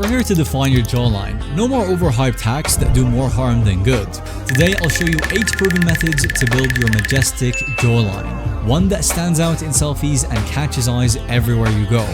we're here to define your jawline. No more overhyped hacks that do more harm than good. Today, I'll show you 8 proven methods to build your majestic jawline. One that stands out in selfies and catches eyes everywhere you go.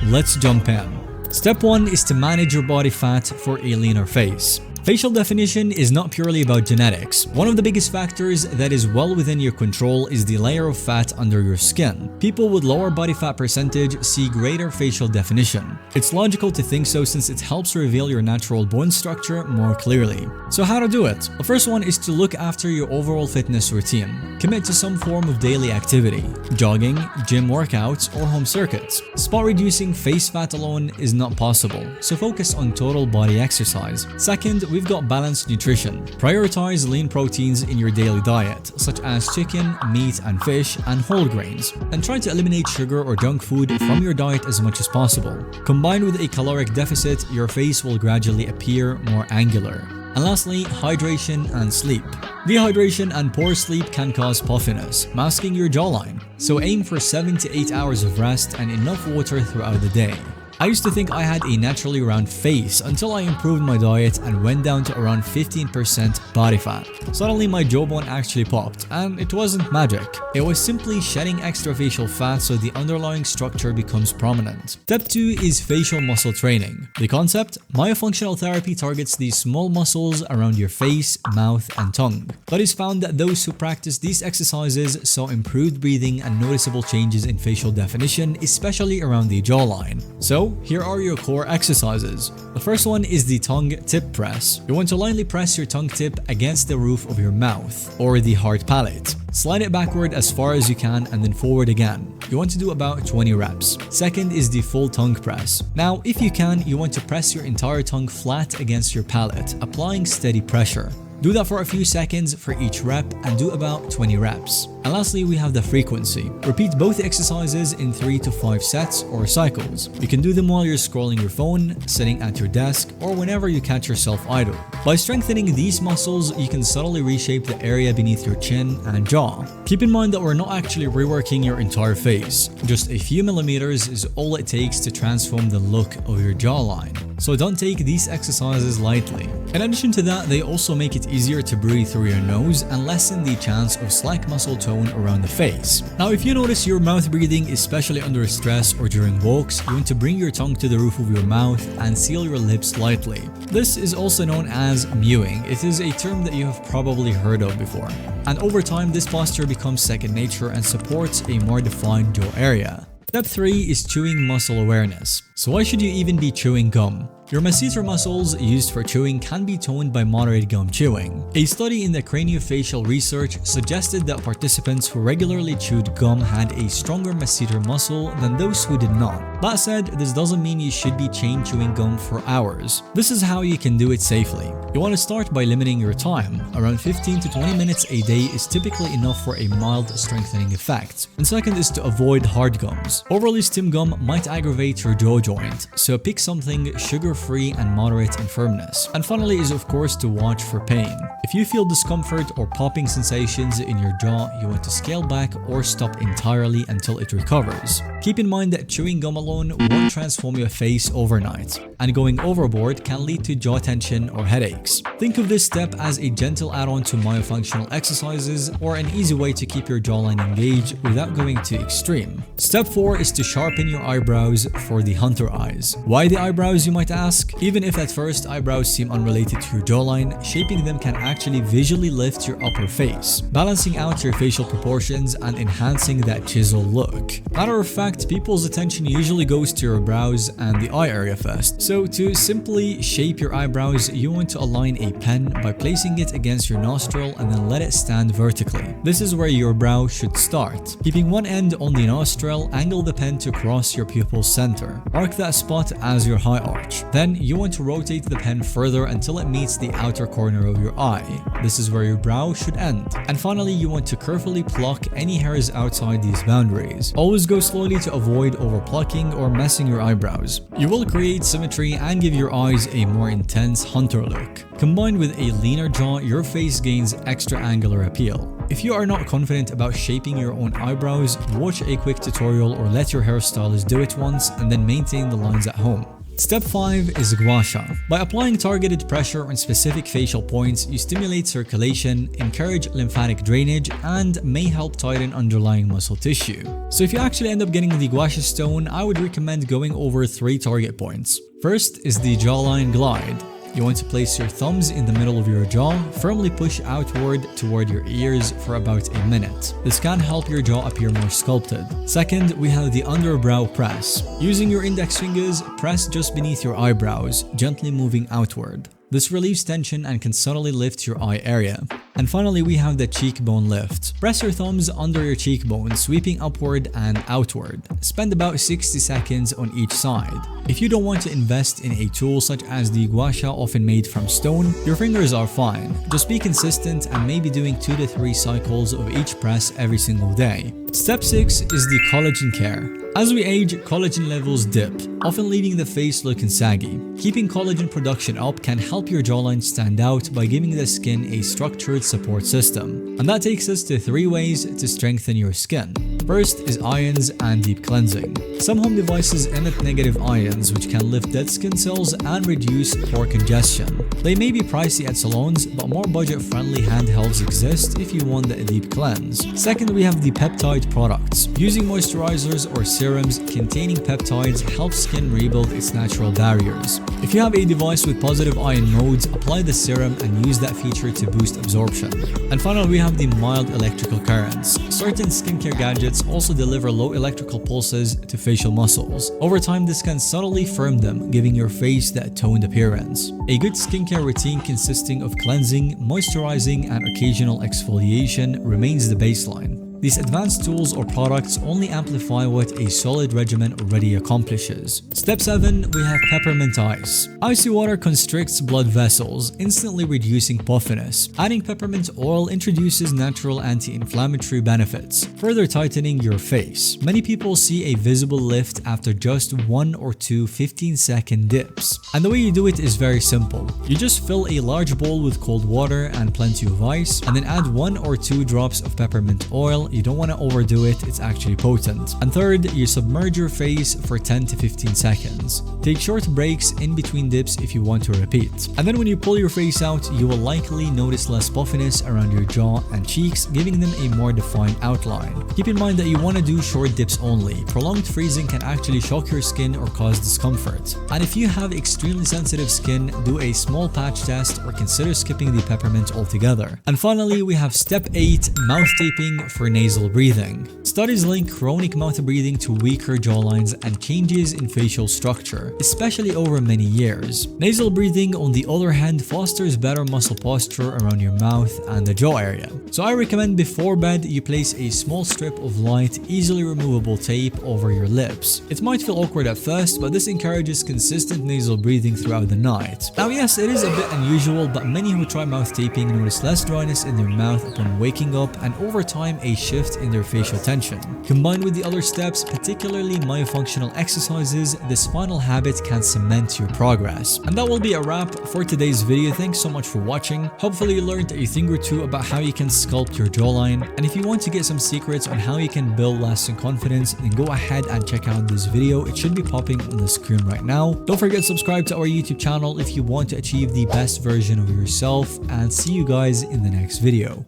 Let's jump in. Step 1 is to manage your body fat for a leaner face. Facial definition is not purely about genetics. One of the biggest factors that is well within your control is the layer of fat under your skin. People with lower body fat percentage see greater facial definition. It's logical to think so since it helps reveal your natural bone structure more clearly. So how to do it? The first one is to look after your overall fitness routine. Commit to some form of daily activity, jogging, gym workouts, or home circuits. Spot reducing face fat alone is not possible, so focus on total body exercise. Second, we've got balanced nutrition. Prioritize lean proteins in your daily diet, such as chicken, meat, and fish, and whole grains. And try to eliminate sugar or junk food from your diet as much as possible. Combined with a caloric deficit, your face will gradually appear more angular. And lastly, hydration and sleep. Dehydration and poor sleep can cause puffiness, masking your jawline. So aim for 7 to 8 hours of rest and enough water throughout the day. I used to think I had a naturally round face until I improved my diet and went down to around 15% body fat. Suddenly my jawbone actually popped, and it wasn't magic. It was simply shedding extra facial fat so the underlying structure becomes prominent. Step 2 is facial muscle training. The concept? Myofunctional therapy targets these small muscles around your face, mouth, and tongue. Studies found that those who practice these exercises saw improved breathing and noticeable changes in facial definition, especially around the jawline. So, here are your core exercises. The first one is the tongue tip press. You want to lightly press your tongue tip against the roof of your mouth, or the hard palate. Slide it backward as far as you can and then forward again. You want to do about 20 reps. Second is the full tongue press. Now, if you can, you want to press your entire tongue flat against your palate, applying steady pressure. Do that for a few seconds for each rep and do about 20 reps. And lastly, we have the frequency. Repeat both exercises in 3 to 5 sets or cycles. You can do them while you're scrolling your phone, sitting at your desk, or whenever you catch yourself idle. By strengthening these muscles, you can subtly reshape the area beneath your chin and jaw. Keep in mind that we're not actually reworking your entire face. Just a few millimeters is all it takes to transform the look of your jawline. So don't take these exercises lightly. In addition to that, they also make it easier to breathe through your nose and lessen the chance of slack muscle tone around the face. Now, if you notice your mouth breathing, especially under stress or during walks, you want to bring your tongue to the roof of your mouth and seal your lips lightly. This is also known as mewing. It is a term that you have probably heard of before. And over time, this posture becomes second nature and supports a more defined jaw area. Step 3 is chewing muscle awareness. So why should you even be chewing gum? Your masseter muscles used for chewing can be toned by moderate gum chewing. A study in the craniofacial research suggested that participants who regularly chewed gum had a stronger masseter muscle than those who did not. That said, this doesn't mean you should be chain chewing gum for hours. This is how you can do it safely. You want to start by limiting your time. Around 15 to 20 minutes a day is typically enough for a mild strengthening effect. And second is to avoid hard gums. Overly stim gum might aggravate your jaw joint, so pick something sugar-free and moderate in firmness. And finally is of course to watch for pain. If you feel discomfort or popping sensations in your jaw, you want to scale back or stop entirely until it recovers. Keep in mind that chewing gum alone won't transform your face overnight, and going overboard can lead to jaw tension or headaches. Think of this step as a gentle add-on to myofunctional exercises or an easy way to keep your jawline engaged without going too extreme. Step 4 is to sharpen your eyebrows for the hunter eyes. Why the eyebrows, you might ask? Even if at first eyebrows seem unrelated to your jawline, shaping them can actually visually lift your upper face, balancing out your facial proportions and enhancing that chisel look. Matter of fact, people's attention usually goes to your brows and the eye area first. So to simply shape your eyebrows, you want to align a pen by placing it against your nostril and then let it stand vertically. This is where your brow should start. Keeping one end on the nostril, angle the pen to cross your pupil center. Mark that spot as your high arch. Then you want to rotate the pen further until it meets the outer corner of your eye. This is where your brow should end. And finally, you want to carefully pluck any hairs outside these boundaries. Always go slowly to avoid overplucking or messing your eyebrows. You will create symmetry and give your eyes a more intense hunter look. Combined with a leaner jaw, your face gains extra angular appeal. If you are not confident about shaping your own eyebrows, watch a quick tutorial or let your hairstylist do it once and then maintain the lines at home. Step 5 is gua sha. By applying targeted pressure on specific facial points, you stimulate circulation, encourage lymphatic drainage, and may help tighten underlying muscle tissue. So if you actually end up getting the gua sha stone, I would recommend going over 3 target points. First is the jawline glide. You want to place your thumbs in the middle of your jaw, firmly push outward toward your ears for about a minute. This can help your jaw appear more sculpted. Second, we have the underbrow press. Using your index fingers, press just beneath your eyebrows, gently moving outward. This relieves tension and can subtly lift your eye area. And finally, we have the cheekbone lift. Press your thumbs under your cheekbone, sweeping upward and outward. Spend about 60 seconds on each side. If you don't want to invest in a tool such as the gua sha, often made from stone, your fingers are fine. Just be consistent and maybe doing 2 to 3 cycles of each press every single day. Step 6 is the collagen care. As we age, collagen levels dip, often leaving the face looking saggy. Keeping collagen production up can help your jawline stand out by giving the skin a structured support system. And that takes us to 3 ways to strengthen your skin. First is ions and deep cleansing. Some home devices emit negative ions, which can lift dead skin cells and reduce pore congestion. They may be pricey at salons, but more budget-friendly handhelds exist if you want a deep cleanse. Second, we have the peptide products. Using moisturizers or serums containing peptides helps skin rebuild its natural barriers. If you have a device with positive ion modes, apply the serum and use that feature to boost absorption. And finally, we have the mild electrical currents. Certain skincare gadgets also deliver low electrical pulses to facial muscles. Over time, this can subtly firm them, giving your face that toned appearance. A good skincare routine consisting of cleansing, moisturizing, and occasional exfoliation remains the baseline. These advanced tools or products only amplify what a solid regimen already accomplishes. Step 7, we have peppermint ice. Icy water constricts blood vessels, instantly reducing puffiness. Adding peppermint oil introduces natural anti-inflammatory benefits, further tightening your face. Many people see a visible lift after just 1 or 2 15-second dips. And the way you do it is very simple. You just fill a large bowl with cold water and plenty of ice, and then add 1 or 2 drops of peppermint oil. You don't want to overdo it, it's actually potent. And third, you submerge your face for 10 to 15 seconds. Take short breaks in between dips if you want to repeat. And then when you pull your face out, you will likely notice less puffiness around your jaw and cheeks, giving them a more defined outline. Keep in mind that you want to do short dips only. Prolonged freezing can actually shock your skin or cause discomfort. And if you have extremely sensitive skin, do a small patch test or consider skipping the peppermint altogether. And finally, we have step 8, mouth taping for nasal breathing. Studies link chronic mouth breathing to weaker jawlines and changes in facial structure, especially over many years. Nasal breathing, on the other hand, fosters better muscle posture around your mouth and the jaw area. So I recommend before bed you place a small strip of light, easily removable tape over your lips. It might feel awkward at first, but this encourages consistent nasal breathing throughout the night. Now yes, it is a bit unusual, but many who try mouth taping notice less dryness in their mouth upon waking up, and over time a shift in their facial tension. Combined with the other steps, particularly myofunctional exercises, this final habit can cement your progress. And that will be a wrap for today's video. Thanks so much for watching. Hopefully you learned a thing or two about how you can sculpt your jawline. And if you want to get some secrets on how you can build lasting confidence, then go ahead and check out this video. It should be popping on the screen right now. Don't forget to subscribe to our YouTube channel if you want to achieve the best version of yourself, and see you guys in the next video.